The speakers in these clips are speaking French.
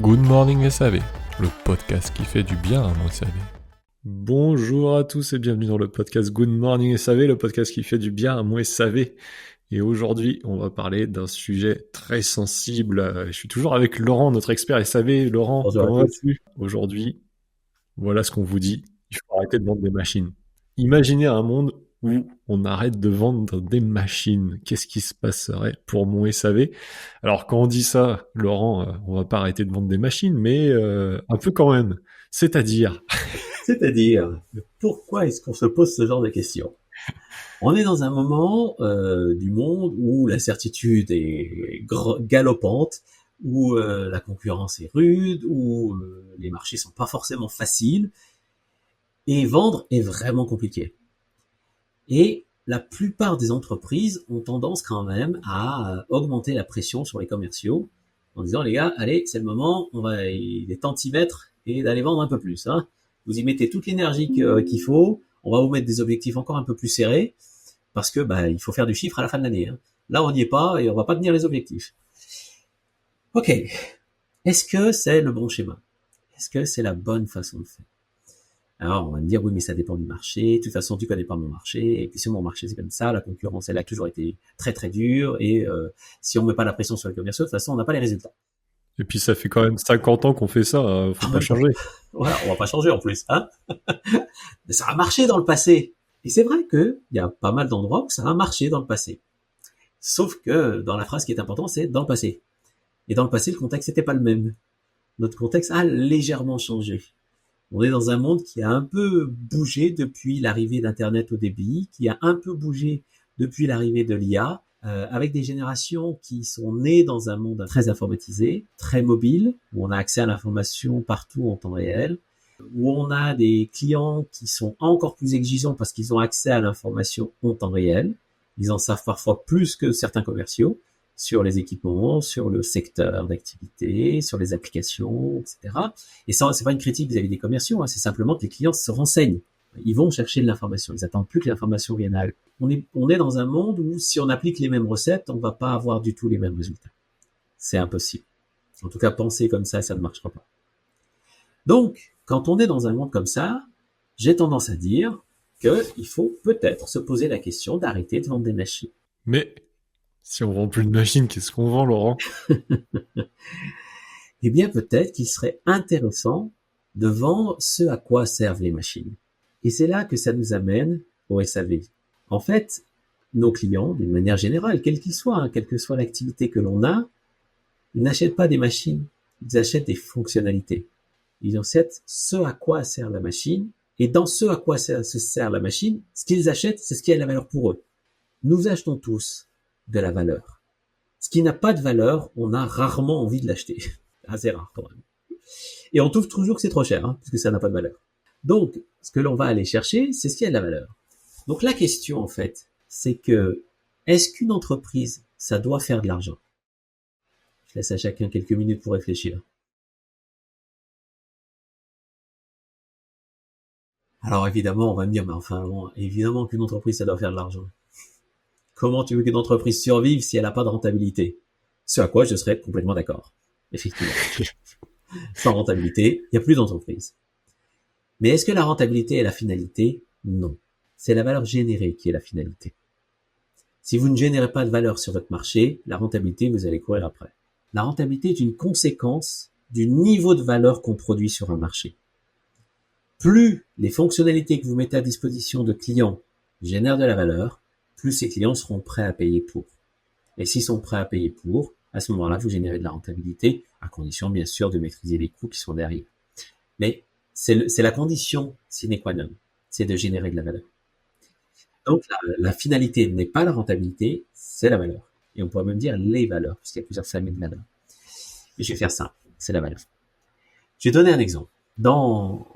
Good Morning SAV, le podcast qui fait du bien à mon SAV. Bonjour à tous et bienvenue dans le podcast Good Morning SAV, le podcast qui fait du bien à mon SAV. Et aujourd'hui, on va parler d'un sujet très sensible. Je suis toujours avec Laurent, notre expert SAV. Laurent, Bonjour à comment tous. vas-tu? Aujourd'hui, voilà ce qu'on vous dit. Il faut arrêter de vendre des machines. Imaginez un monde où on arrête de vendre des machines. Qu'est-ce qui se passerait pour mon SAV? Alors quand on dit ça, Laurent, on va pas arrêter de vendre des machines, mais un peu quand même. C'est-à-dire, C'est-à-dire, pourquoi est-ce qu'on se pose ce genre de questions? On est dans un moment du monde où la certitude est galopante, où la concurrence est rude, où les marchés sont pas forcément faciles, et vendre est vraiment compliqué. Et la plupart des entreprises ont tendance quand même à augmenter la pression sur les commerciaux en disant les gars, allez, c'est le moment, il est temps de s'y mettre et d'aller vendre un peu plus. Hein. Vous y mettez toute l'énergie qu'il faut, on va vous mettre des objectifs encore un peu plus serrés parce que il faut faire du chiffre à la fin de l'année. Hein. Là, on n'y est pas et on va pas tenir les objectifs. Ok, est-ce que c'est le bon schéma? Est-ce que c'est la bonne façon de faire? Alors, on va me dire, oui, mais ça dépend du marché. De toute façon, tu connais pas mon marché. Et puis, si mon marché, c'est comme ça, la concurrence, elle a toujours été très, très dure. Et si on met pas la pression sur les commerciaux, de toute façon, on n'a pas les résultats. et puis ça fait quand même 50 ans qu'on fait ça, faut pas changer. Voilà, on va pas changer en plus. Hein. Mais ça a marché dans le passé. Et c'est vrai qu'il y a pas mal d'endroits où ça a marché dans le passé. Sauf que dans la phrase qui est importante, c'est dans le passé. Et dans le passé, le contexte n'était pas le même. Notre contexte a légèrement changé. On est dans un monde qui a un peu bougé depuis l'arrivée d'Internet au débit, qui a un peu bougé depuis l'arrivée de l'IA, avec des générations qui sont nées dans un monde très informatisé, très mobile, où on a accès à l'information partout en temps réel, où on a des clients qui sont encore plus exigeants parce qu'ils ont accès à l'information en temps réel. Ils en savent parfois plus que certains commerciaux sur les équipements, sur le secteur d'activité, sur les applications, etc. Et ça, c'est pas une critique vis-à-vis des commerciaux, hein, c'est simplement que les clients se renseignent. Ils vont chercher de l'information, ils attendent plus que l'information vienne à eux. On est dans un monde où si on applique les mêmes recettes, on va pas avoir du tout les mêmes résultats. C'est impossible. En tout cas, penser comme ça ne marchera pas. Donc, quand on est dans un monde comme ça, j'ai tendance à dire qu'il faut peut-être se poser la question d'arrêter de vendre des machines. Mais si on vend plus de machines, qu'est-ce qu'on vend, Laurent? Eh bien, peut-être qu'il serait intéressant de vendre ce à quoi servent les machines. Et c'est là que ça nous amène au SAV. En fait, nos clients, d'une manière générale, quel qu'ils soient, hein, quelle que soit l'activité que l'on a, ils n'achètent pas des machines, ils achètent des fonctionnalités. Ils achètent ce à quoi sert la machine, et dans ce à quoi se sert la machine, ce qu'ils achètent, c'est ce qui a de la valeur pour eux. Nous achetons tous de la valeur. Ce qui n'a pas de valeur, on a rarement envie de l'acheter. Assez rare quand même. Et on trouve toujours que c'est trop cher, hein, puisque ça n'a pas de valeur. Donc, ce que l'on va aller chercher, c'est ce qui a de la valeur. Donc la question, en fait, c'est que, est-ce qu'une entreprise, ça doit faire de l'argent? Je laisse à chacun quelques minutes pour réfléchir. Alors évidemment, on va me dire, mais enfin, bon, évidemment qu'une entreprise, ça doit faire de l'argent. Comment tu veux qu'une entreprise survive si elle n'a pas de rentabilité? Ce à quoi je serais complètement d'accord. Effectivement. Sans rentabilité, il n'y a plus d'entreprise. Mais est-ce que la rentabilité est la finalité? Non. C'est la valeur générée qui est la finalité. Si vous ne générez pas de valeur sur votre marché, la rentabilité, vous allez courir après. La rentabilité est une conséquence du niveau de valeur qu'on produit sur un marché. Plus les fonctionnalités que vous mettez à disposition de clients génèrent de la valeur, plus ces clients seront prêts à payer pour. Et s'ils sont prêts à payer pour, à ce moment-là, vous générez de la rentabilité, à condition bien sûr de maîtriser les coûts qui sont derrière. Mais c'est la condition sine qua non, c'est de générer de la valeur. Donc la finalité n'est pas la rentabilité, c'est la valeur. Et on pourrait même dire les valeurs, puisqu'il y a plusieurs familles de valeurs. Mais je vais faire simple, c'est la valeur. Je vais donner un exemple. Dans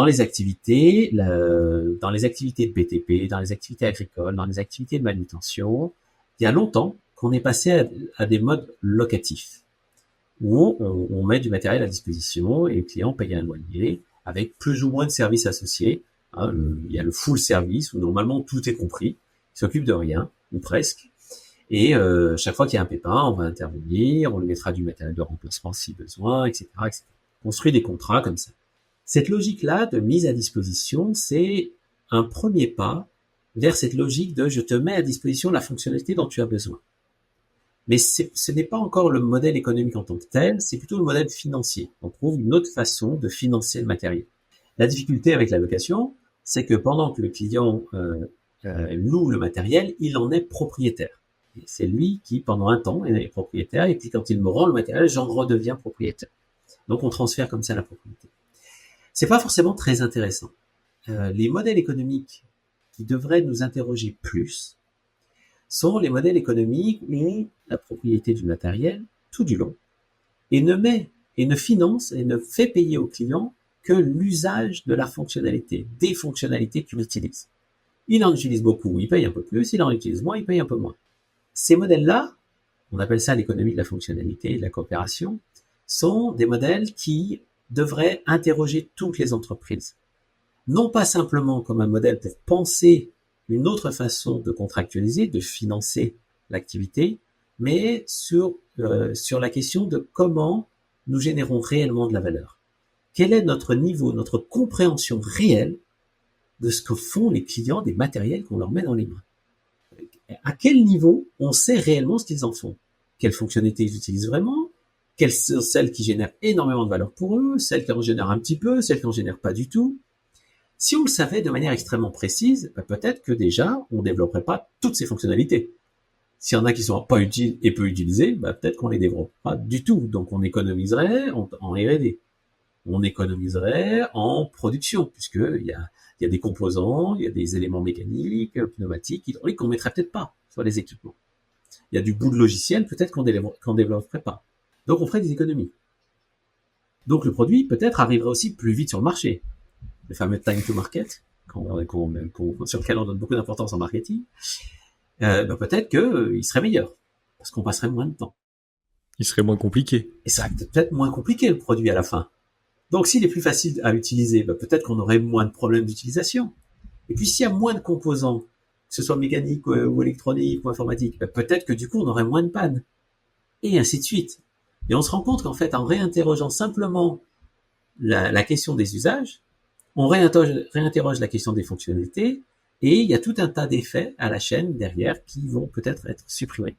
les activités, dans les activités de BTP, dans les activités agricoles, dans les activités de manutention, il y a longtemps qu'on est passé à des modes locatifs, où on met du matériel à disposition et le client paye un loyer avec plus ou moins de services associés. Il y a le full service où normalement tout est compris, il s'occupe de rien, ou presque, Et chaque fois qu'il y a un pépin, on va intervenir, on lui mettra du matériel de remplacement si besoin, etc., etc. Construit des contrats comme ça. Cette logique-là de mise à disposition, c'est un premier pas vers cette logique de je te mets à disposition la fonctionnalité dont tu as besoin. Mais ce n'est pas encore le modèle économique en tant que tel, c'est plutôt le modèle financier. On trouve une autre façon de financer le matériel. La difficulté avec la location, c'est que pendant que le client loue le matériel, il en est propriétaire. Et c'est lui qui, pendant un temps, est propriétaire, et puis quand il me rend le matériel, j'en redeviens propriétaire. Donc on transfère comme ça la propriété. C'est pas forcément très intéressant. Les modèles économiques qui devraient nous interroger plus sont les modèles économiques où la propriété du matériel, tout du long, et ne finance et ne fait payer au client que l'usage de la fonctionnalité, des fonctionnalités qu'il utilise. Il en utilise beaucoup, il paye un peu plus, il en utilise moins, il paye un peu moins. Ces modèles-là, on appelle ça l'économie de la fonctionnalité et de la coopération, sont des modèles qui devraient interroger toutes les entreprises. Non pas simplement comme un modèle pour penser une autre façon de contractualiser, de financer l'activité, mais sur la question de comment nous générons réellement de la valeur. Quel est notre niveau, notre compréhension réelle de ce que font les clients des matériels qu'on leur met dans les mains? À quel niveau on sait réellement ce qu'ils en font? Quelles fonctionnalités ils utilisent vraiment? Quelles sont celles qui génèrent énormément de valeur pour eux? Celles qui en génèrent un petit peu? Celles qui en génèrent pas du tout? Si on le savait de manière extrêmement précise, peut-être que déjà, on ne développerait pas toutes ces fonctionnalités. S'il y en a qui sont pas utiles et peu utilisées, peut-être qu'on les développe pas du tout. Donc on économiserait en R&D. On économiserait en production, puisqu'il y a des composants, il y a des éléments mécaniques, pneumatiques, hydrauliques qu'on mettrait peut-être pas sur les équipements. Il y a du bout de logiciel, peut-être qu'on développerait pas. Donc on ferait des économies. Donc le produit, peut-être, arriverait aussi plus vite sur le marché. Le fameux time to market, sur lequel on donne beaucoup d'importance en marketing, peut-être qu'il serait meilleur, parce qu'on passerait moins de temps. Il serait moins compliqué. Et ça serait peut-être moins compliqué, le produit, à la fin. Donc s'il est plus facile à utiliser, peut-être qu'on aurait moins de problèmes d'utilisation. Et puis s'il y a moins de composants, que ce soit mécanique ou électronique ou informatique, peut-être que du coup on aurait moins de panne. Et ainsi de suite. Et on se rend compte qu'en fait, en réinterrogeant simplement la question des usages, on réinterroge la question des fonctionnalités, et il y a tout un tas d'effets à la chaîne derrière qui vont peut-être être supprimés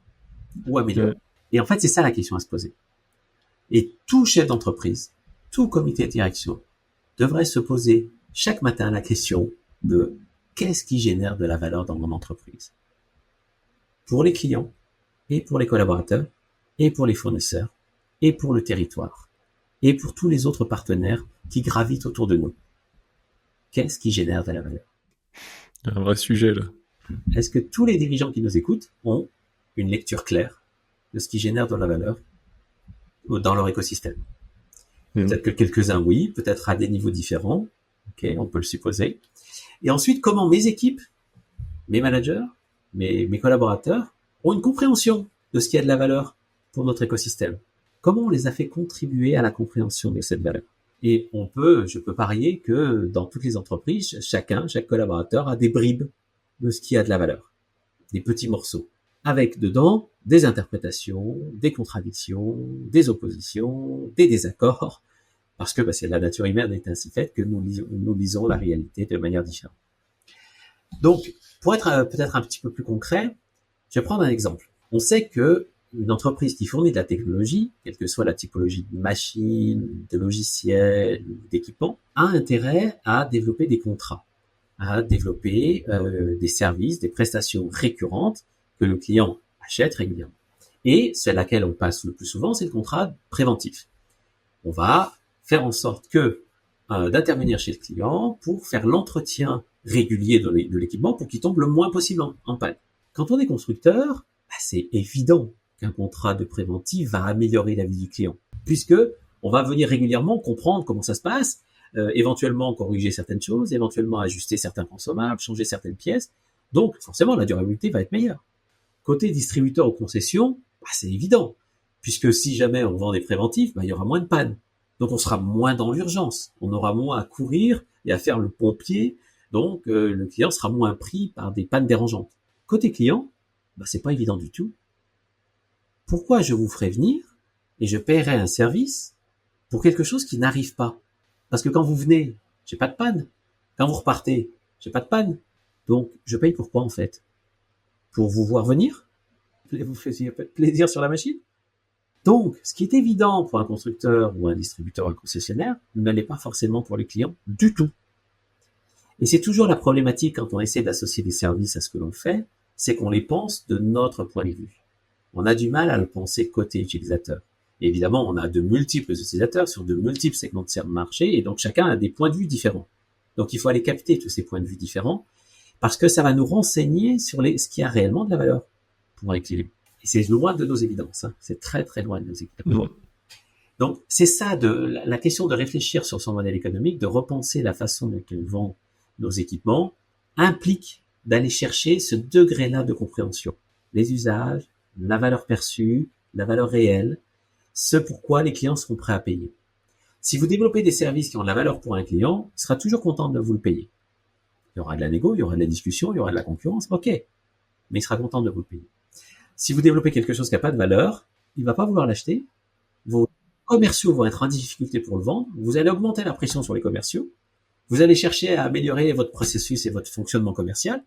ou améliorés. Et en fait, c'est ça la question à se poser. Et tout chef d'entreprise, tout comité de direction devrait se poser chaque matin la question de qu'est-ce qui génère de la valeur dans mon entreprise? Pour les clients, et pour les collaborateurs, et pour les fournisseurs, et pour le territoire, et pour tous les autres partenaires qui gravitent autour de nous. Qu'est-ce qui génère de la valeur? Un vrai sujet, là. Est-ce que tous les dirigeants qui nous écoutent ont une lecture claire de ce qui génère de la valeur dans leur écosystème? Peut-être que quelques-uns, oui, peut-être à des niveaux différents. Ok, on peut le supposer. Et ensuite, comment mes équipes, mes managers, mes collaborateurs ont une compréhension de ce qui a de la valeur pour notre écosystème? Comment on les a fait contribuer à la compréhension de cette valeur? Et je peux parier que dans toutes les entreprises, chaque collaborateur a des bribes de ce qui a de la valeur. Des petits morceaux. Avec dedans des interprétations, des contradictions, des oppositions, des désaccords. Parce que c'est la nature humaine est ainsi faite que nous lisons la réalité de manière différente. Donc, pour être peut-être un petit peu plus concret, je vais prendre un exemple. On sait que une entreprise qui fournit de la technologie, quelle que soit la typologie de machine, de logiciel, d'équipement, a intérêt à développer des contrats, à développer des services, des prestations récurrentes que le client achète régulièrement. Et celle à laquelle on passe le plus souvent, c'est le contrat préventif. On va faire en sorte d'intervenir chez le client pour faire l'entretien régulier de l'équipement pour qu'il tombe le moins possible en panne. Quand on est constructeur, c'est évident qu'un contrat de préventif va améliorer la vie du client, puisque on va venir régulièrement comprendre comment ça se passe, éventuellement corriger certaines choses, éventuellement ajuster certains consommables, changer certaines pièces. Donc forcément, la durabilité va être meilleure. Côté distributeur ou concession, c'est évident, puisque si jamais on vend des préventifs, il y aura moins de pannes. Donc on sera moins dans l'urgence, on aura moins à courir et à faire le pompier, donc le client sera moins pris par des pannes dérangeantes. Côté client, c'est pas évident du tout, Pourquoi je vous ferai venir et je paierai un service pour quelque chose qui n'arrive pas? Parce que quand vous venez, j'ai pas de panne. Quand vous repartez, j'ai pas de panne. Donc, je paye pourquoi, en fait? Pour vous voir venir? Vous faisiez plaisir sur la machine? Donc, ce qui est évident pour un constructeur ou un distributeur ou un concessionnaire ne l'est pas forcément pour les clients du tout. Et c'est toujours la problématique quand on essaie d'associer des services à ce que l'on fait, c'est qu'on les pense de notre point de vue. On a du mal à le penser côté utilisateur. Et évidemment, on a de multiples utilisateurs sur de multiples segments de marché, et donc chacun a des points de vue différents. Donc il faut aller capter tous ces points de vue différents, parce que ça va nous renseigner sur ce qui a réellement de la valeur pour un client. Et c'est loin de nos évidences, hein. C'est très très loin de nos évidences. Donc c'est ça, la question de réfléchir sur son modèle économique, de repenser la façon dont on vend nos équipements, implique d'aller chercher ce degré-là de compréhension. Les usages, la valeur perçue, la valeur réelle, ce pourquoi les clients seront prêts à payer. Si vous développez des services qui ont de la valeur pour un client, il sera toujours content de vous le payer. Il y aura de la négo, il y aura de la discussion, il y aura de la concurrence, ok. Mais il sera content de vous le payer. Si vous développez quelque chose qui n'a pas de valeur, il va pas vouloir l'acheter. Vos commerciaux vont être en difficulté pour le vendre. Vous allez augmenter la pression sur les commerciaux. Vous allez chercher à améliorer votre processus et votre fonctionnement commercial.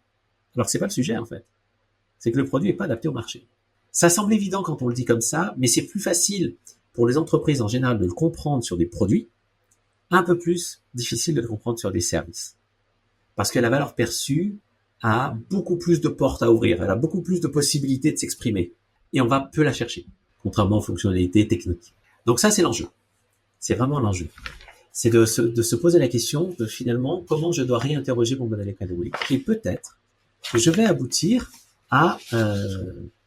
Alors que c'est pas le sujet, en fait. C'est que le produit n'est pas adapté au marché. Ça semble évident quand on le dit comme ça, mais c'est plus facile pour les entreprises en général de le comprendre sur des produits, un peu plus difficile de le comprendre sur des services. Parce que la valeur perçue a beaucoup plus de portes à ouvrir, elle a beaucoup plus de possibilités de s'exprimer. Et on va peu la chercher, contrairement aux fonctionnalités techniques. Donc ça, c'est l'enjeu. C'est vraiment l'enjeu. C'est de se poser la question de finalement comment je dois réinterroger mon modèle économique. Et peut-être que je vais aboutir à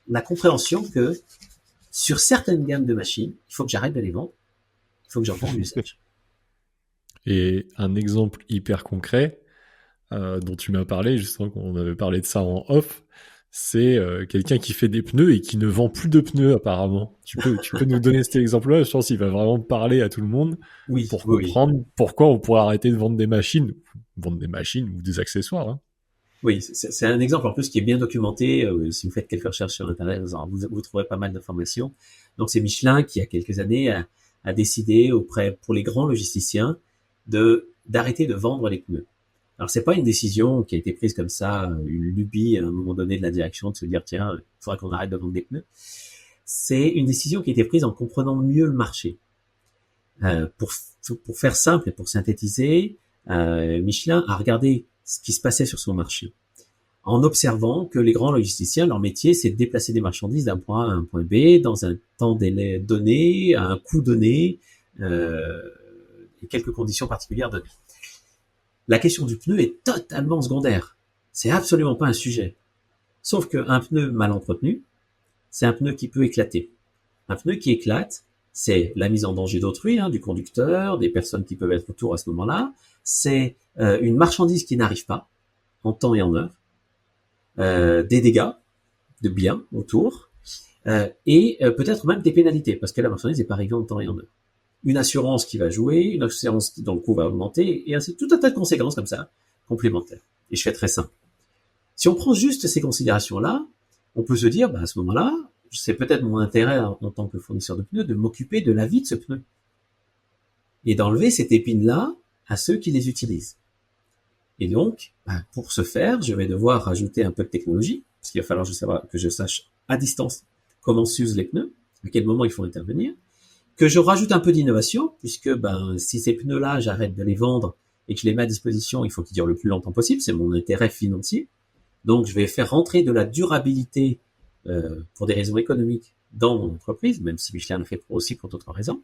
la compréhension que sur certaines gammes de machines, il faut que j'arrête de les vendre, il faut que j'en vende l'usage. Et un exemple hyper concret dont tu m'as parlé, justement, qu'on avait parlé de ça en off, c'est quelqu'un qui fait des pneus et qui ne vend plus de pneus apparemment. Tu peux nous donner cet exemple-là? Je pense qu'il va vraiment parler à tout le monde pour comprendre pourquoi on pourrait arrêter de vendre des machines ou des accessoires. Hein. Oui, c'est un exemple en plus qui est bien documenté. Si vous faites quelques recherches sur Internet, vous trouverez pas mal d'informations. Donc c'est Michelin qui, il y a quelques années, a décidé pour les grands logisticiens d'arrêter de vendre les pneus. Alors c'est pas une décision qui a été prise comme ça, une lubie à un moment donné de la direction de se dire tiens, il faudra qu'on arrête de vendre des pneus. C'est une décision qui a été prise en comprenant mieux le marché. Pour faire simple et pour synthétiser, Michelin a regardé ce qui se passait sur son marché, en observant que les grands logisticiens, leur métier, c'est de déplacer des marchandises d'un point A à un point B, dans un temps délai donné, à un coût donné, et quelques conditions particulières données. La question du pneu est totalement secondaire. C'est absolument pas un sujet. Sauf qu'un pneu mal entretenu, c'est un pneu qui peut éclater. Un pneu qui éclate, c'est la mise en danger d'autrui, du conducteur, des personnes qui peuvent être autour à ce moment-là. C'est une marchandise qui n'arrive pas en temps et en heure, des dégâts de biens autour, et peut-être même des pénalités, parce que la marchandise n'est pas arrivée en temps et en heure. Une assurance qui va jouer, une assurance dont le coût va augmenter, et ainsi tout un tas de conséquences comme ça, complémentaires. Et je fais très simple. Si on prend juste ces considérations-là, on peut se dire, à ce moment-là, c'est peut-être mon intérêt en tant que fournisseur de pneus de m'occuper de la vie de ce pneu. Et d'enlever cette épine-là à ceux qui les utilisent. Et donc, pour ce faire, je vais devoir rajouter un peu de technologie, parce qu'il va falloir que je sache à distance comment s'usent les pneus, à quel moment il faut intervenir, que je rajoute un peu d'innovation, puisque si ces pneus-là, j'arrête de les vendre et que je les mets à disposition, il faut qu'ils durent le plus longtemps possible, c'est mon intérêt financier. Donc, je vais faire rentrer de la durabilité pour des raisons économiques dans mon entreprise, même si Michelin le fait aussi pour d'autres raisons,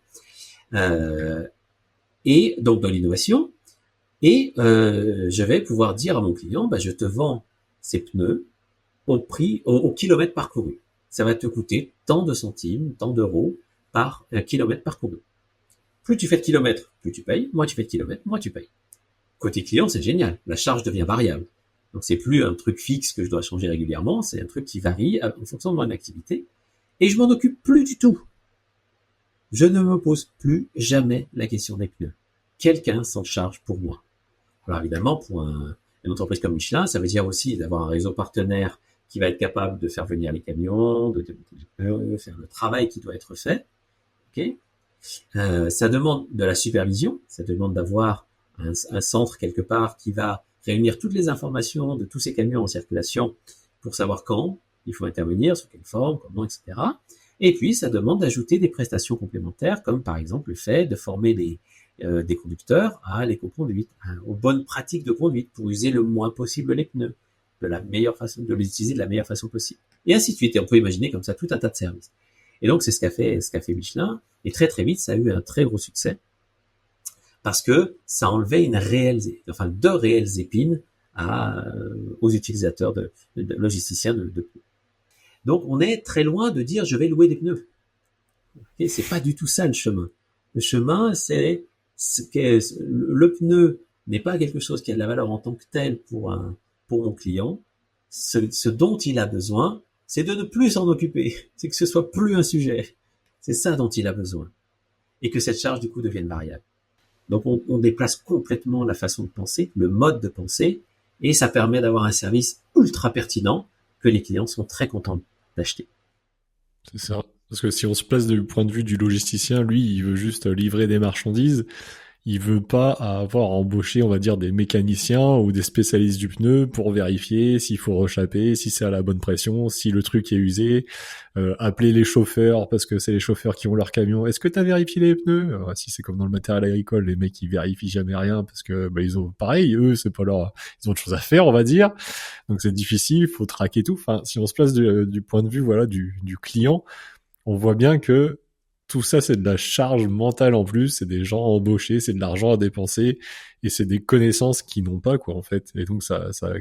et donc de l'innovation. Et je vais pouvoir dire à mon client, je te vends ces pneus au prix, au kilomètre parcouru. Ça va te coûter tant de centimes, tant d'euros par kilomètre parcouru. Plus tu fais de kilomètres, plus tu payes. Moins tu fais de kilomètres, moins tu payes. Côté client, c'est génial. La charge devient variable. Donc c'est plus un truc fixe que je dois changer régulièrement, c'est un truc qui varie en fonction de mon activité. Et je m'en occupe plus du tout. Je ne me pose plus jamais la question des pneus. Quelqu'un s'en charge pour moi. Alors évidemment, pour une entreprise comme Michelin, ça veut dire aussi d'avoir un réseau partenaire qui va être capable de faire venir les camions, de faire le travail qui doit être fait. Okay, ça demande de la supervision, ça demande d'avoir un centre quelque part qui va réunir toutes les informations de tous ces camions en circulation pour savoir quand il faut intervenir, sous quelle forme, comment, etc. Et puis, ça demande d'ajouter des prestations complémentaires, comme par exemple le fait de former des conducteurs à l'éco-conduite, aux bonnes pratiques de conduite pour user le moins possible les pneus, de les utiliser de la meilleure façon possible. Et ainsi de suite. Et on peut imaginer comme ça tout un tas de services. Et donc, c'est ce qu'a fait Michelin. Et très, très vite, ça a eu un très gros succès. Parce que ça enlevait deux réelles épines aux utilisateurs de logisticiens de pneus. Donc, on est très loin de dire je vais louer des pneus. Okay, c'est pas du tout ça le chemin. Le chemin, c'est que le pneu n'est pas quelque chose qui a de la valeur en tant que tel pour mon client. Ce dont il a besoin, c'est de ne plus s'en occuper. C'est que ce soit plus un sujet. C'est ça dont il a besoin. Et que cette charge, du coup, devienne variable. Donc, on déplace complètement la façon de penser, le mode de penser, et ça permet d'avoir un service ultra pertinent que les clients sont très contents d'acheter. C'est ça. Parce que si on se place du point de vue du logisticien, lui, il veut juste livrer des marchandises. Il veut pas avoir embauché, on va dire, des mécaniciens ou des spécialistes du pneu pour vérifier s'il faut rechapper, si c'est à la bonne pression, si le truc est usé, appeler les chauffeurs parce que c'est les chauffeurs qui ont leur camion. Est-ce que tu as vérifié les pneus? Si c'est comme dans le matériel agricole, les mecs ils vérifient jamais rien parce que ils ont pareil, eux c'est pas ils ont autre chose à faire, on va dire. Donc c'est difficile, il faut traquer tout. Enfin, si on se place du point de vue du client, on voit bien que tout ça, c'est de la charge mentale en plus, c'est des gens embauchés, c'est de l'argent à dépenser, et c'est des connaissances qu'ils n'ont pas, quoi, en fait. Et donc, ça a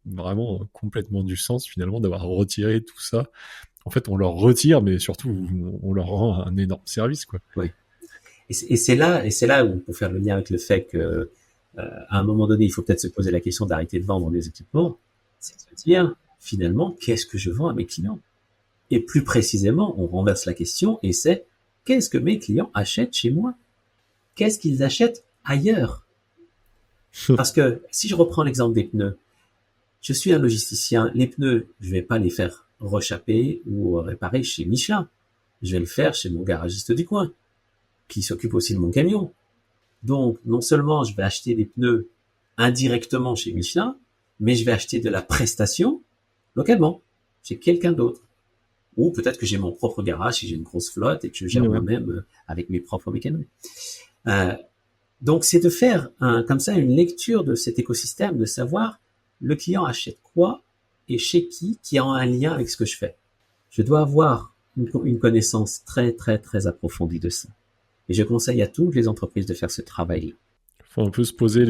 vraiment complètement du sens, finalement, d'avoir retiré tout ça. En fait, on leur retire, mais surtout, on leur rend un énorme service, quoi. Oui. Et c'est là où on peut faire le lien avec le fait que, à un moment donné, il faut peut-être se poser la question d'arrêter de vendre des équipements. C'est de se dire, finalement, qu'est-ce que je vends à mes clients? Et plus précisément, on renverse la question, et c'est, qu'est-ce que mes clients achètent chez moi? Qu'est-ce qu'ils achètent ailleurs? Parce que si je reprends l'exemple des pneus, je suis un logisticien, les pneus, je vais pas les faire rechapper ou réparer chez Michelin. Je vais le faire chez mon garagiste du coin, qui s'occupe aussi de mon camion. Donc, non seulement je vais acheter des pneus indirectement chez Michelin, mais je vais acheter de la prestation localement, chez quelqu'un d'autre. Ou peut-être que j'ai mon propre garage, si j'ai une grosse flotte et que je gère moi-même avec mes propres mécanos. Donc, c'est de faire comme ça une lecture de cet écosystème, de savoir le client achète quoi et chez qui a un lien avec ce que je fais. Je dois avoir une connaissance très, très, très approfondie de ça. Et je conseille à toutes les entreprises de faire ce travail-là. Faut un peu se poser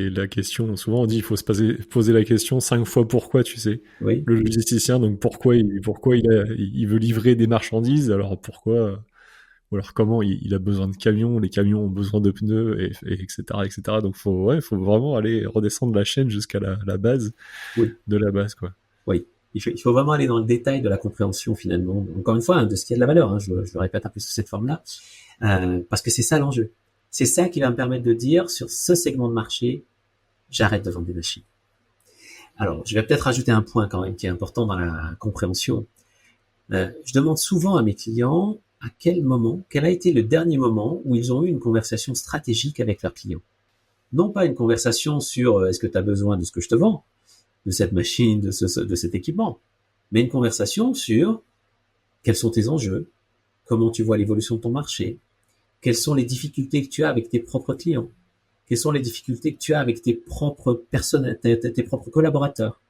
la question. Souvent, on dit il faut se poser la question 5 fois pourquoi, tu sais. Oui. Le logisticien, donc pourquoi il veut livrer des marchandises, alors pourquoi, ou alors comment il a besoin de camions, les camions ont besoin de pneus, et etc., etc. Donc faut vraiment aller redescendre la chaîne jusqu'à la base de la base, quoi. Oui. Il faut vraiment aller dans le détail de la compréhension, finalement. Encore une fois, de ce qui a de la valeur, je le répète un peu sous cette forme-là. Parce que c'est ça l'enjeu. C'est ça qui va me permettre de dire, sur ce segment de marché, j'arrête de vendre des machines. Alors, je vais peut-être rajouter un point quand même qui est important dans la compréhension. Je demande souvent à mes clients quel a été le dernier moment où ils ont eu une conversation stratégique avec leurs clients. Non pas une conversation sur est-ce que tu as besoin de ce que je te vends, de cette machine, de cet équipement, mais une conversation sur quels sont tes enjeux, comment tu vois l'évolution de ton marché, quelles sont les difficultés que tu as avec tes propres clients, quelles sont les difficultés que tu as avec tes propres personnes, tes propres collaborateurs,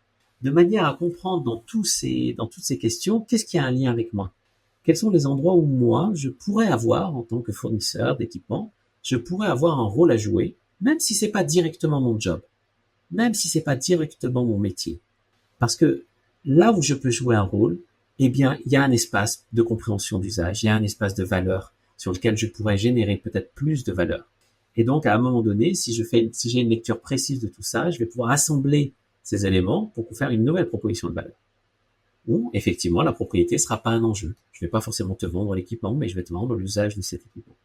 de manière à comprendre dans toutes ces questions, qu'est-ce qui a un lien avec moi? Quels sont les endroits où moi, je pourrais avoir, en tant que fournisseur d'équipements, je pourrais avoir un rôle à jouer, même si c'est pas directement mon job, même si c'est pas directement mon métier. Parce que là où je peux jouer un rôle, eh bien, il y a un espace de compréhension d'usage, il y a un espace de valeur sur lequel je pourrais générer peut-être plus de valeur. Et donc, à un moment donné, si j'ai une lecture précise de tout ça, je vais pouvoir assembler ces éléments pour faire une nouvelle proposition de valeur. Où, effectivement, la propriété sera pas un enjeu. Je vais pas forcément te vendre l'équipement, mais je vais te vendre l'usage de cet équipement.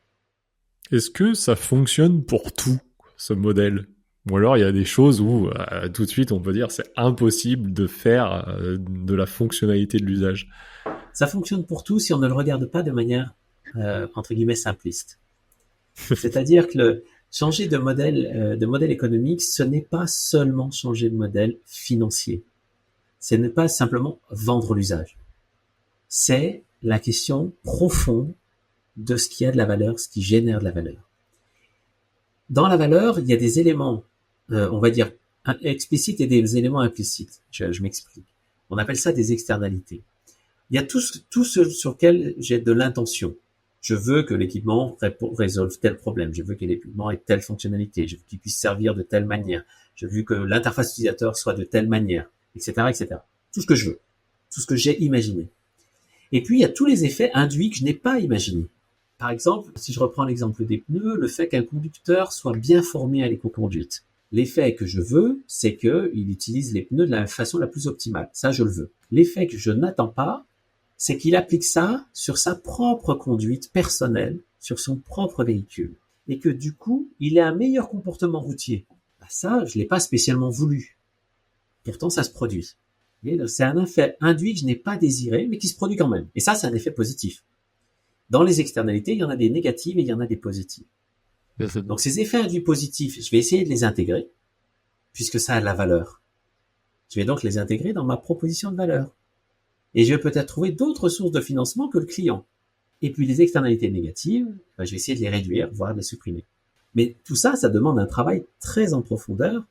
Est-ce que ça fonctionne pour tout, ce modèle? Ou alors il y a des choses où tout de suite on peut dire c'est impossible de faire de la fonctionnalité de l'usage. Ça fonctionne pour tout si on ne le regarde pas de manière, entre guillemets, simpliste. C'est-à-dire que changer de modèle économique, ce n'est pas seulement changer de modèle financier. Ce n'est pas simplement vendre l'usage. C'est la question profonde de ce qui a de la valeur, ce qui génère de la valeur. Dans la valeur, il y a des éléments, on va dire, explicites et des éléments implicites. Je m'explique. On appelle ça des externalités. Il y a tout ce sur lequel j'ai de l'intention. Je veux que l'équipement résolve tel problème. Je veux que l'équipement ait telle fonctionnalité. Je veux qu'il puisse servir de telle manière. Je veux que l'interface utilisateur soit de telle manière, etc., etc. Tout ce que je veux. Tout ce que j'ai imaginé. Et puis, il y a tous les effets induits que je n'ai pas imaginés. Par exemple, si je reprends l'exemple des pneus, le fait qu'un conducteur soit bien formé à l'éco-conduite. L'effet que je veux, c'est qu'il utilise les pneus de la façon la plus optimale. Ça, je le veux. L'effet que je n'attends pas, c'est qu'il applique ça sur sa propre conduite personnelle, sur son propre véhicule. Et que du coup, il ait un meilleur comportement routier. Ça, je l'ai pas spécialement voulu. Pourtant, ça se produit. C'est un effet induit que je n'ai pas désiré, mais qui se produit quand même. Et ça, c'est un effet positif. Dans les externalités, il y en a des négatives et il y en a des positives. Donc ces effets induits positifs, je vais essayer de les intégrer, puisque ça a de la valeur. Je vais donc les intégrer dans ma proposition de valeur. Et je vais peut-être trouver d'autres sources de financement que le client. Et puis les externalités négatives, je vais essayer de les réduire, voire de les supprimer. Mais tout ça, ça demande un travail très en profondeur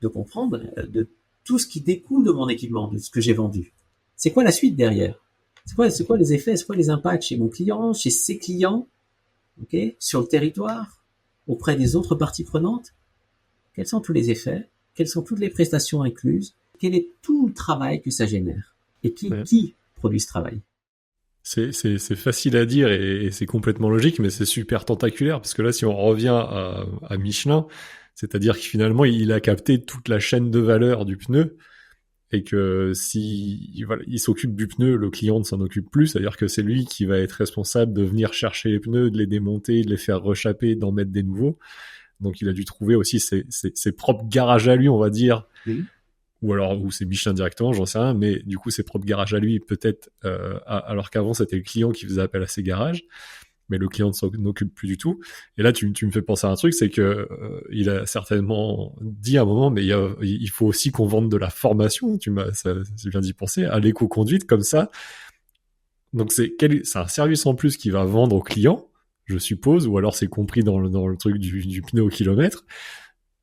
de comprendre de tout ce qui découle de mon équipement, de ce que j'ai vendu. C'est quoi la suite derrière? C'est quoi les effets, c'est quoi les impacts chez mon client, chez ses clients, sur le territoire, auprès des autres parties prenantes? Quels sont tous les effets? Quelles sont toutes les prestations incluses? Quel est tout le travail que ça génère? Et qui produit ce travail? C'est facile à dire et c'est complètement logique, mais c'est super tentaculaire parce que là, si on revient à Michelin, c'est-à-dire que finalement, il a capté toute la chaîne de valeur du pneu et que si voilà, il s'occupe du pneu, le client ne s'en occupe plus, c'est-à-dire que c'est lui qui va être responsable de venir chercher les pneus, de les démonter, de les faire rechaper, d'en mettre des nouveaux. Donc il a dû trouver aussi ses propres garages à lui, on va dire. Oui. Ou c'est Michelin directement, j'en sais rien, mais du coup ses propres garages à lui peut-être, alors qu'avant c'était le client qui faisait appel à ses garages, mais le client ne s'en occupe plus du tout. Et là tu me fais penser à un truc, c'est que il a certainement dit à un moment, mais il faut aussi qu'on vende de la formation, je viens d'y penser, à l'éco-conduite comme ça. Donc c'est un service en plus qu'il va vendre au client, je suppose, ou alors c'est compris dans le truc du pneu au kilomètre.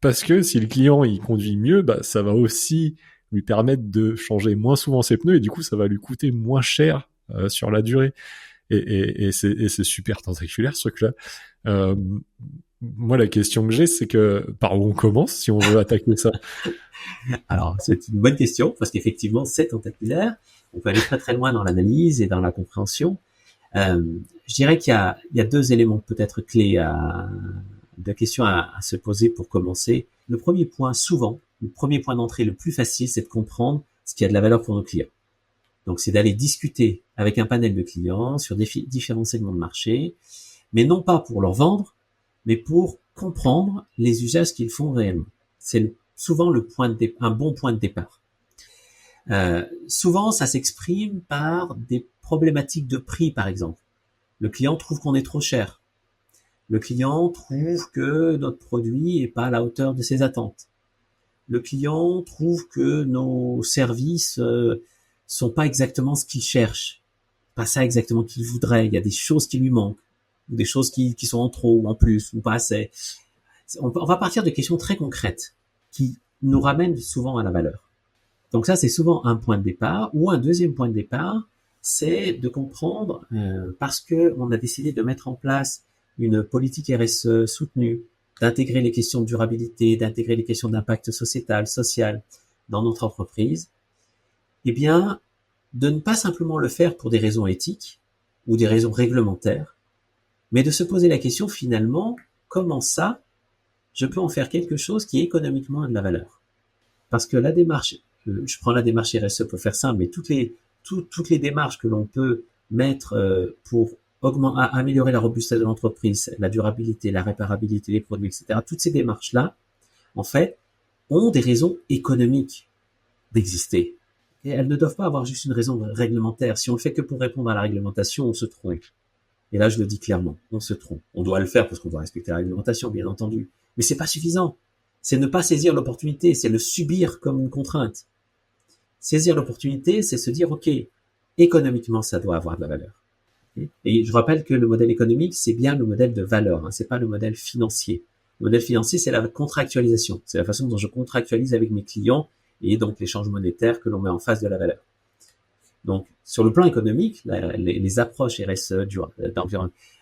Parce que si le client il conduit mieux, bah, ça va aussi lui permettre de changer moins souvent ses pneus et du coup ça va lui coûter moins cher sur la durée. Et c'est super tentaculaire ce truc-là. Moi la question que j'ai, c'est que par où on commence si on veut attaquer ça? Alors c'est une bonne question parce qu'effectivement c'est tentaculaire. On peut aller très très loin dans l'analyse et dans la compréhension. Je dirais qu'il y a deux éléments peut-être clés de questions à se poser pour commencer. Le premier point d'entrée le plus facile, c'est de comprendre ce qui a de la valeur pour nos clients. Donc, c'est d'aller discuter avec un panel de clients sur différents segments de marché, mais non pas pour leur vendre, mais pour comprendre les usages qu'ils font réellement. C'est souvent un bon point de départ. Souvent, ça s'exprime par des problématiques de prix, par exemple. Le client trouve qu'on est trop cher. Le client trouve que notre produit est pas à la hauteur de ses attentes. Le client trouve que nos services sont pas exactement ce qu'il cherche, pas ça exactement qu'il voudrait. Il y a des choses qui lui manquent, ou des choses qui sont en trop, ou en plus, ou pas assez. On va partir de questions très concrètes qui nous ramènent souvent à la valeur. Donc ça, c'est souvent un point de départ. Ou un deuxième point de départ, c'est de comprendre, parce que on a décidé de mettre en place une politique RSE soutenue, d'intégrer les questions de durabilité, d'intégrer les questions d'impact sociétal, social dans notre entreprise, eh bien, de ne pas simplement le faire pour des raisons éthiques ou des raisons réglementaires, mais de se poser la question finalement, comment ça, je peux en faire quelque chose qui économiquement a de la valeur? Parce que la démarche, je prends la démarche RSE pour faire simple, mais toutes les démarches que l'on peut mettre pour améliorer la robustesse de l'entreprise, la durabilité, la réparabilité des produits, etc. Toutes ces démarches-là en fait, ont des raisons économiques d'exister. Et elles ne doivent pas avoir juste une raison réglementaire. Si on le fait que pour répondre à la réglementation, on se trompe. Et là, je le dis clairement, on se trompe. On doit le faire parce qu'on doit respecter la réglementation, bien entendu. Mais c'est pas suffisant. C'est ne pas saisir l'opportunité, c'est le subir comme une contrainte. Saisir l'opportunité, c'est se dire, OK, économiquement, ça doit avoir de la valeur. Et je rappelle que le modèle économique, c'est bien le modèle de valeur, hein, c'est pas le modèle financier. Le modèle financier, c'est la contractualisation. C'est la façon dont je contractualise avec mes clients et donc l'échange monétaire que l'on met en face de la valeur. Donc, sur le plan économique, les approches RSE,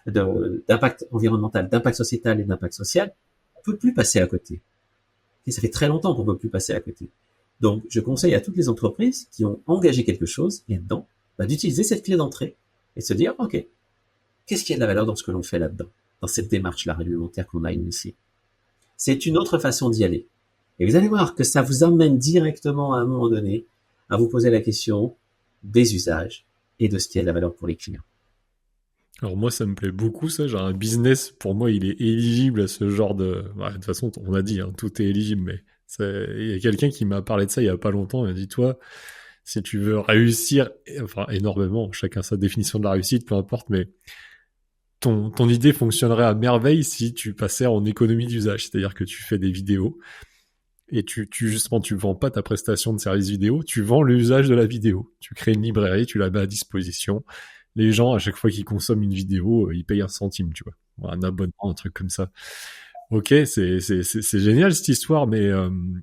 d'impact environnemental, d'impact sociétal et d'impact social, on peut plus passer à côté. Et ça fait très longtemps qu'on peut plus passer à côté. Donc, je conseille à toutes les entreprises qui ont engagé quelque chose là-dedans, d'utiliser cette clé d'entrée et de se dire, OK, qu'est-ce qu'il y a de la valeur dans ce que l'on fait là-dedans, dans cette démarche-là réglementaire qu'on a initiée? C'est une autre façon d'y aller. Et vous allez voir que ça vous amène directement à un moment donné à vous poser la question des usages et de ce qui a de la valeur pour les clients. Alors moi, ça me plaît beaucoup, ça. J'ai un business, pour moi, il est éligible à ce genre de... Ouais, de toute façon, on a dit, hein, tout est éligible, mais il y a quelqu'un qui m'a parlé de ça il y a pas longtemps. Il m'a dit, toi, si tu veux réussir, enfin énormément, chacun sa définition de la réussite, peu importe, mais ton idée fonctionnerait à merveille si tu passais en économie d'usage. C'est-à-dire que tu fais des vidéos et justement, tu vends pas ta prestation de service vidéo, tu vends l'usage de la vidéo. Tu crées une librairie, tu la mets à disposition. Les gens, à chaque fois qu'ils consomment une vidéo, ils payent 1 centime, tu vois. Un abonnement, un truc comme ça. Ok, c'est génial cette histoire, mais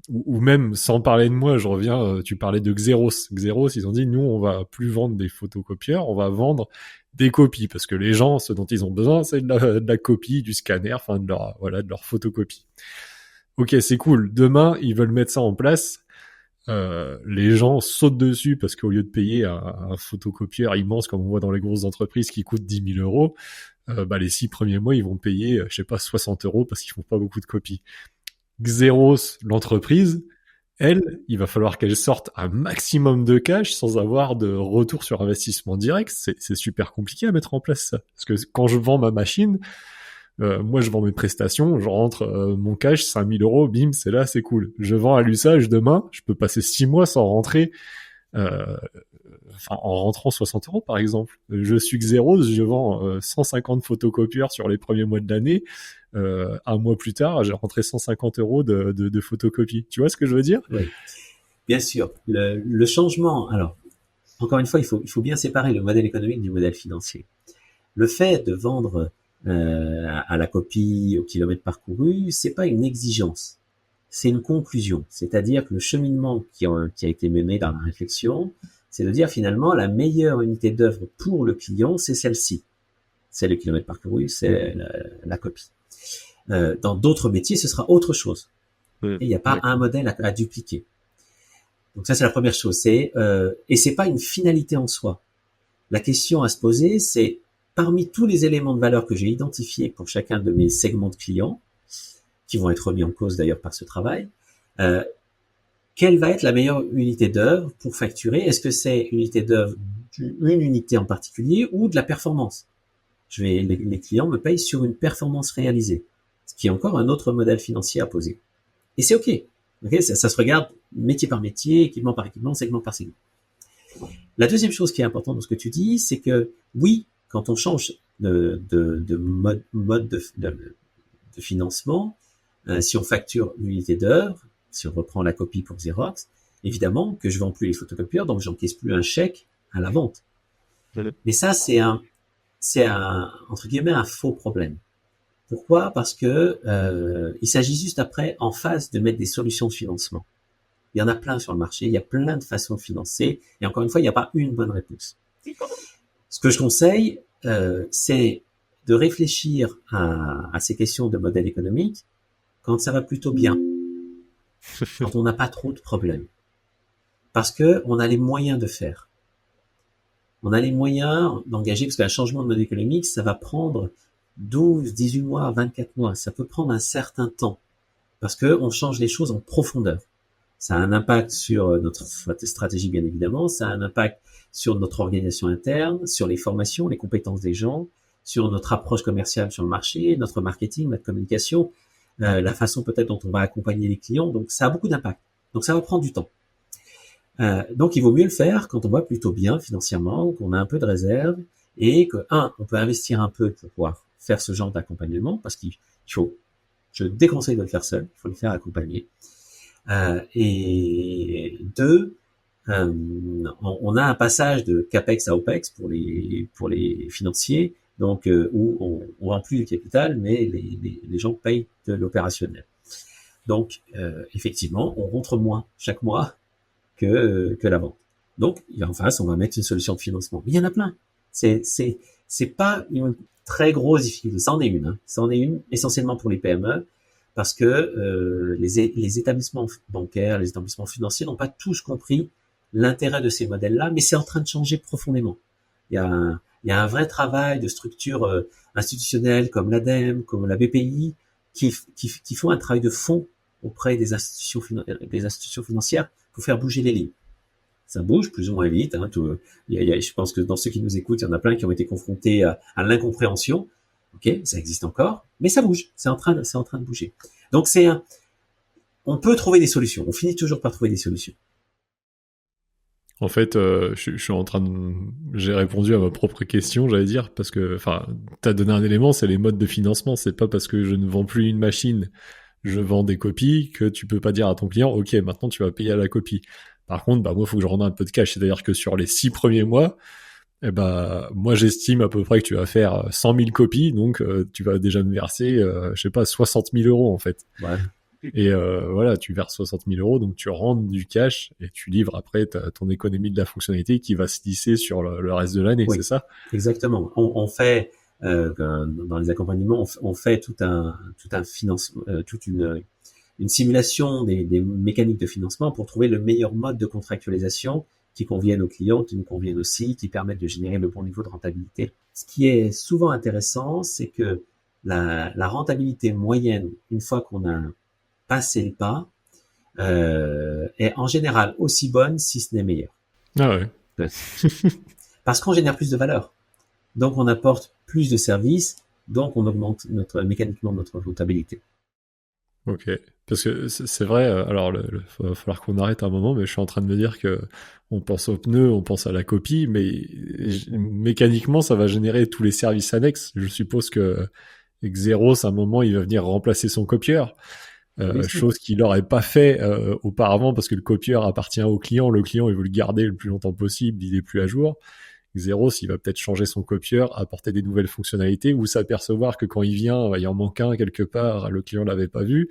ou même sans parler de moi, je reviens, tu parlais de Xeros. Xeros, ils ont dit, nous, on va plus vendre des photocopieurs, on va vendre des copies, parce que les gens, ce dont ils ont besoin, c'est de la copie, du scanner, enfin de leur photocopie. Ok, c'est cool. Demain, ils veulent mettre ça en place. Les gens sautent dessus parce qu'au lieu de payer un photocopieur immense comme on voit dans les grosses entreprises qui coûte 10 000 euros, les 6 premiers mois ils vont payer, je sais pas, 60 euros parce qu'ils font pas beaucoup de copies. Xeros, l'entreprise, elle, il va falloir qu'elle sorte un maximum de cash sans avoir de retour sur investissement direct. C'est super compliqué à mettre en place ça. Parce que quand je vends ma machine, moi, je vends mes prestations, je rentre mon cash, 5 000 euros, bim, c'est là, c'est cool. Je vends à l'usage demain, je peux passer 6 mois sans rentrer, en rentrant 60 euros, par exemple. Je suis Xeros, je vends 150 photocopieurs sur les premiers mois de l'année. Un mois plus tard, j'ai rentré 150 euros de photocopie. Tu vois ce que je veux dire? Oui, bien sûr. Le changement, alors, encore une fois, il faut bien séparer le modèle économique du modèle financier. Le fait de vendre à la copie, au kilomètre parcouru, c'est pas une exigence, c'est une conclusion. C'est-à-dire que le cheminement qui a été mené dans la réflexion, c'est de dire finalement la meilleure unité d'œuvre pour le client, c'est celle-ci. C'est le kilomètre parcouru, c'est la copie. Dans d'autres métiers, ce sera autre chose. Et il n'y a pas un modèle à dupliquer. Donc ça, c'est la première chose. Et c'est pas une finalité en soi. La question à se poser, c'est parmi tous les éléments de valeur que j'ai identifiés pour chacun de mes segments de clients, qui vont être remis en cause d'ailleurs par ce travail, quelle va être la meilleure unité d'œuvre pour facturer? Est-ce que c'est une unité d'œuvre d'une unité en particulier ou de la performance? Les clients me payent sur une performance réalisée, ce qui est encore un autre modèle financier à poser. Et c'est OK. Ça se regarde métier par métier, équipement par équipement, segment par segment. La deuxième chose qui est importante dans ce que tu dis, c'est que oui, quand on change de mode de financement, si on facture l'unité d'œuvre, si on reprend la copie pour Xerox, évidemment que je vends plus les photocopieurs, donc j'encaisse plus un chèque à la vente. Mais ça, c'est entre guillemets un faux problème. Pourquoi? Parce que il s'agit juste après, en phase, de mettre des solutions de financement. Il y en a plein sur le marché, il y a plein de façons de financer, et encore une fois, il n'y a pas une bonne réponse. Ce que je conseille, c'est de réfléchir à ces questions de modèle économique quand ça va plutôt bien, quand on n'a pas trop de problèmes, parce que on a les moyens de faire. On a les moyens d'engager, parce qu'un changement de modèle économique, ça va prendre 12, 18 mois, 24 mois, ça peut prendre un certain temps, parce que on change les choses en profondeur. Ça a un impact sur notre stratégie, bien évidemment, ça a un impact sur notre organisation interne, sur les formations, les compétences des gens, sur notre approche commerciale sur le marché, notre marketing, notre communication. la façon peut-être dont on va accompagner les clients. Donc, ça a beaucoup d'impact. Donc, ça va prendre du temps. Donc, il vaut mieux le faire quand on va plutôt bien financièrement, qu'on a un peu de réserve et que, on peut investir un peu pour pouvoir faire ce genre d'accompagnement parce qu'il faut, je déconseille de le faire seul, il faut le faire accompagner. Et deux, on a un passage de CAPEX à OPEX pour les financiers, donc où on vend plus du capital, mais les gens payent de l'opérationnel. Donc, effectivement, on rentre moins chaque mois que la vente. Donc, en face, on va mettre une solution de financement. Mais il y en a plein. C'est pas une très grosse difficulté. Ça en est une. Hein. Ça en est une essentiellement pour les PME parce que les établissements bancaires, les établissements financiers n'ont pas tous compris l'intérêt de ces modèles-là, mais c'est en train de changer profondément. Il y a un vrai travail de structures institutionnelles comme l'ADEME, comme la BPI, qui font un travail de fond auprès des institutions financières pour faire bouger les lignes. Ça bouge plus ou moins vite. Hein, je pense que dans ceux qui nous écoutent, il y en a plein qui ont été confrontés à l'incompréhension. Ok, ça existe encore, mais ça bouge. C'est en train de bouger. Donc on peut trouver des solutions. On finit toujours par trouver des solutions. En fait, je suis en train j'ai répondu à ma propre question, j'allais dire, parce que, enfin, t'as donné un élément, c'est les modes de financement. C'est pas parce que je ne vends plus une machine, je vends des copies, que tu peux pas dire à ton client, ok, maintenant tu vas payer à la copie. Par contre, moi, il faut que je rende un peu de cash. C'est-à-dire que sur les 6 premiers mois, moi, j'estime à peu près que tu vas faire 100 000 copies, donc tu vas déjà me verser, je sais pas, 60 000 euros en fait. Ouais. Et voilà, tu verses 60 000 euros, donc tu rentres du cash et tu livres après ton économie de la fonctionnalité qui va se lisser sur le reste de l'année, Oui, c'est ça? Exactement. On fait dans les accompagnements, on fait tout un financement, toute une simulation des mécaniques de financement pour trouver le meilleur mode de contractualisation qui convienne aux clients, qui nous convienne aussi, qui permettent de générer le bon niveau de rentabilité. Ce qui est souvent intéressant, c'est que la rentabilité moyenne, une fois qu'on a passé le pas, est en général aussi bonne, si ce n'est meilleure. Ah ouais. Parce qu'on génère plus de valeur. Donc, on apporte plus de services, donc on augmente mécaniquement notre rentabilité. Ok, parce que c'est vrai, alors va falloir qu'on arrête un moment, mais je suis en train de me dire que on pense aux pneus, on pense à la copie, mais mécaniquement, ça va générer tous les services annexes. Je suppose que Xeros, à un moment, il va venir remplacer son copieur. Chose qu'il n'aurait pas fait auparavant parce que le copieur appartient au client. Le client, il veut le garder le plus longtemps possible, il est plus à jour. Xeros, il va peut-être changer son copieur, apporter des nouvelles fonctionnalités ou s'apercevoir que quand il vient, il en manque un quelque part, le client l'avait pas vu.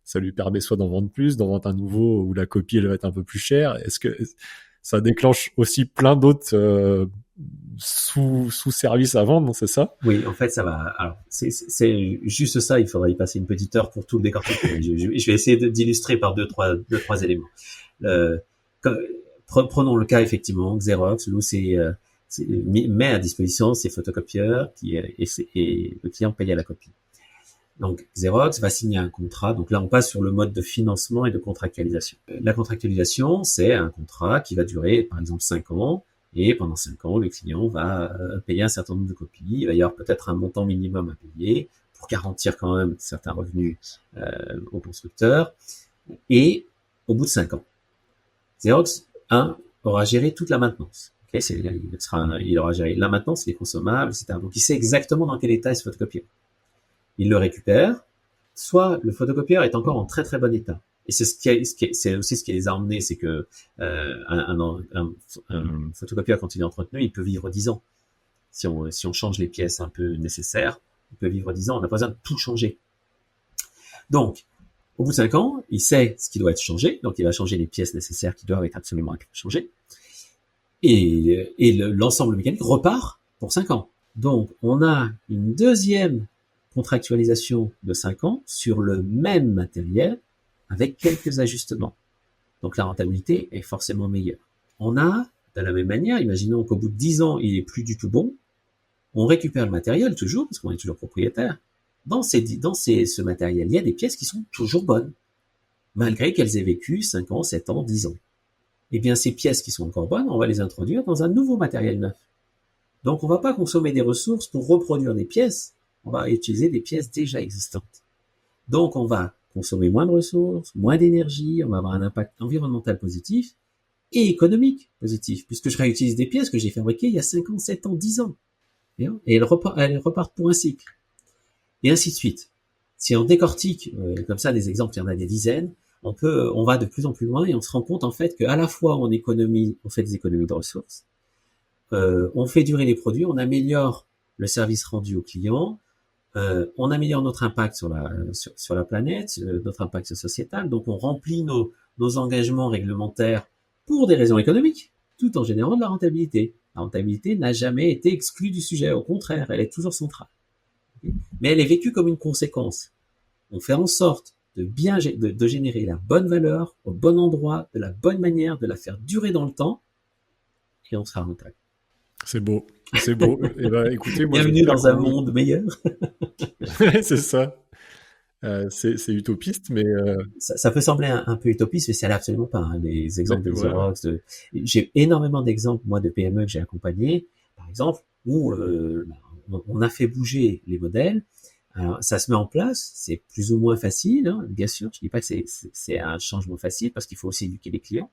Ça lui permet soit d'en vendre plus, d'en vendre un nouveau où la copie elle va être un peu plus chère. Est-ce que ça déclenche aussi plein d'autres sous-services à vendre, non, c'est ça? Oui, en fait, ça va. Alors, c'est juste ça. Il faudrait y passer une petite heure pour tout le décortiquer. Je vais essayer d'illustrer par deux, trois éléments. Prenons le cas effectivement, Xerox, où met à disposition ses photocopieurs et le client paye à la copie. Donc, Xerox va signer un contrat. Donc là, on passe sur le mode de financement et de contractualisation. La contractualisation, c'est un contrat qui va durer, par exemple, 5 ans. Et pendant 5 ans, le client va payer un certain nombre de copies. Il va y avoir peut-être un montant minimum à payer pour garantir quand même certains revenus au constructeur. Et au bout de 5 ans, Xerox, aura géré toute la maintenance. Okay, il aura géré la maintenance, les consommables, etc. Donc, il sait exactement dans quel état est ce photocopieur. Il le récupère. Soit le photocopieur est encore en très très bon état. Et c'est aussi ce qui les a emmenés, c'est que un photocopieur, quand il est entretenu, il peut vivre 10 ans. Si on change les pièces un peu nécessaires, il peut vivre 10 ans. On n'a pas besoin de tout changer. Donc, au bout de 5 ans, il sait ce qui doit être changé. Donc, il va changer les pièces nécessaires qui doivent être absolument changées. Et l'ensemble mécanique repart pour 5 ans. Donc, on a une deuxième contractualisation de 5 ans sur le même matériel avec quelques ajustements. Donc la rentabilité est forcément meilleure. On a, de la même manière, imaginons qu'au bout de 10 ans, il est plus du tout bon, on récupère le matériel toujours, parce qu'on est toujours propriétaire. Dans ce matériel, il y a des pièces qui sont toujours bonnes, malgré qu'elles aient vécu 5 ans, 7 ans, 10 ans. Eh bien, ces pièces qui sont encore bonnes, on va les introduire dans un nouveau matériel neuf. Donc, on ne va pas consommer des ressources pour reproduire des pièces, on va utiliser des pièces déjà existantes. Donc, on va consommer moins de ressources, moins d'énergie, on va avoir un impact environnemental positif et économique positif, puisque je réutilise des pièces que j'ai fabriquées il y a 5 ans, 7 ans, 10 ans. Et elles repartent pour un cycle. Et ainsi de suite. Si on décortique comme ça des exemples, il y en a des dizaines, on va de plus en plus loin et on se rend compte en fait qu'à la fois on fait des économies de ressources, on fait durer les produits, on améliore le service rendu au client, on améliore notre impact sur la planète, notre impact sociétal, donc on remplit nos engagements réglementaires pour des raisons économiques, tout en générant de la rentabilité. La rentabilité n'a jamais été exclue du sujet, au contraire, elle est toujours centrale. Mais elle est vécue comme une conséquence. On fait en sorte de générer la bonne valeur au bon endroit, de la bonne manière, de la faire durer dans le temps, et on sera rentable. C'est beau, c'est beau. Et ben, écoutez, moi, bienvenue dans un monde meilleur. C'est ça. C'est utopiste, mais ça peut sembler un peu utopiste, mais ça l'est absolument pas. Hein. Les exemples de Xerox, j'ai énormément d'exemples moi de PME que j'ai accompagnés, par exemple, où on a fait bouger les modèles. Alors, ça se met en place, c'est plus ou moins facile, hein, bien sûr. Je dis pas que c'est un changement facile parce qu'il faut aussi éduquer les clients,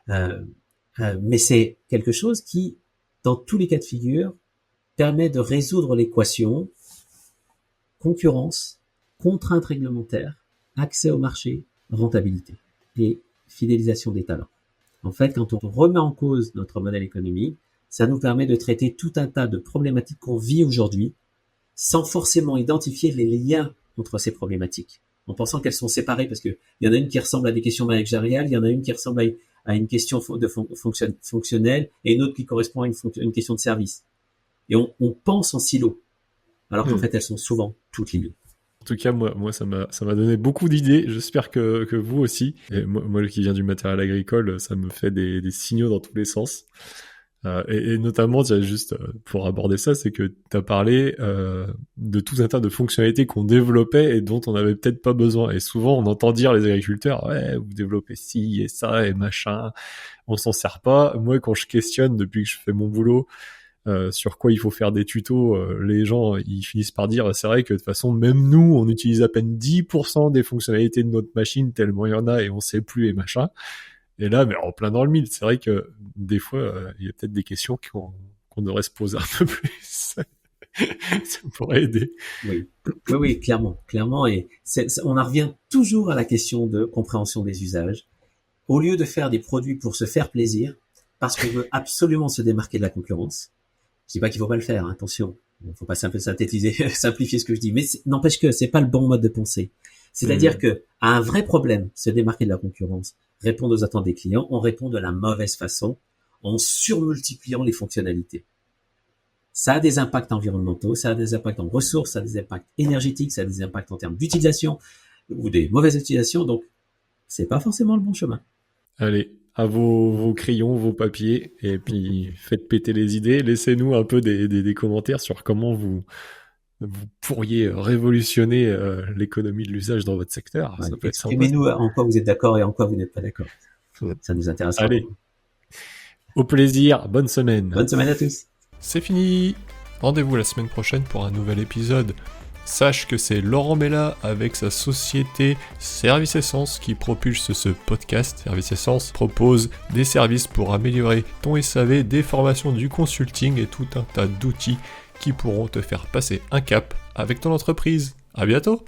mais c'est quelque chose qui, dans tous les cas de figure, permet de résoudre l'équation concurrence, contraintes réglementaires, accès au marché, rentabilité et fidélisation des talents. En fait, quand on remet en cause notre modèle économique, ça nous permet de traiter tout un tas de problématiques qu'on vit aujourd'hui sans forcément identifier les liens entre ces problématiques, en pensant qu'elles sont séparées, parce que il y en a une qui ressemble à des questions managériales, il y en a une qui ressemble à une question fonctionnelle, et une autre qui correspond à une question de service. Et on pense en silo, alors qu'en fait, elles sont souvent toutes liées. En tout cas, moi, ça m'a donné beaucoup d'idées. J'espère que vous aussi. Et moi, qui viens du matériel agricole, ça me fait des signaux dans tous les sens. Et notamment, juste pour aborder ça, c'est que tu as parlé de tout un tas de fonctionnalités qu'on développait et dont on n'avait peut-être pas besoin. Et souvent, on entend dire les agriculteurs, ouais, vous développez ci et ça et machin, on s'en sert pas. Moi, quand je questionne depuis que je fais mon boulot sur quoi il faut faire des tutos, les gens ils finissent par dire c'est vrai que de toute façon même nous on utilise à peine 10% des fonctionnalités de notre machine tellement il y en a et on sait plus et machin. Et là, mais en plein dans le mille, c'est vrai que des fois, il y a peut-être des questions qu'on devrait se poser un peu plus. Ça pourrait aider. Oui, clairement. Et on en revient toujours à la question de compréhension des usages. Au lieu de faire des produits pour se faire plaisir, parce qu'on veut absolument se démarquer de la concurrence, je dis pas qu'il faut pas le faire, hein, attention. Il faut pas simplifier ce que je dis, mais n'empêche que c'est pas le bon mode de pensée. C'est-à-dire que à un vrai problème, se démarquer de la concurrence, répondre aux attentes des clients, on répond de la mauvaise façon en surmultipliant les fonctionnalités. Ça a des impacts environnementaux, ça a des impacts en ressources, ça a des impacts énergétiques, ça a des impacts en termes d'utilisation ou des mauvaises utilisations, donc c'est pas forcément le bon chemin. Allez, à vos crayons, vos papiers, et puis faites péter les idées. Laissez-nous un peu des commentaires sur comment vous pourriez révolutionner l'économie de l'usage dans votre secteur. Ouais, ça peut être sympa. Exprimez-nous en quoi vous êtes d'accord et en quoi vous n'êtes pas d'accord. Ça nous intéresse. Allez, au plaisir, bonne semaine. Bonne semaine à tous. C'est fini. Rendez-vous la semaine prochaine pour un nouvel épisode. Sache que c'est Laurent Bella avec sa société Service Essence qui propulse ce podcast. Service Essence propose des services pour améliorer ton SAV, des formations, du consulting et tout un tas d'outils qui pourront te faire passer un cap avec ton entreprise. À bientôt!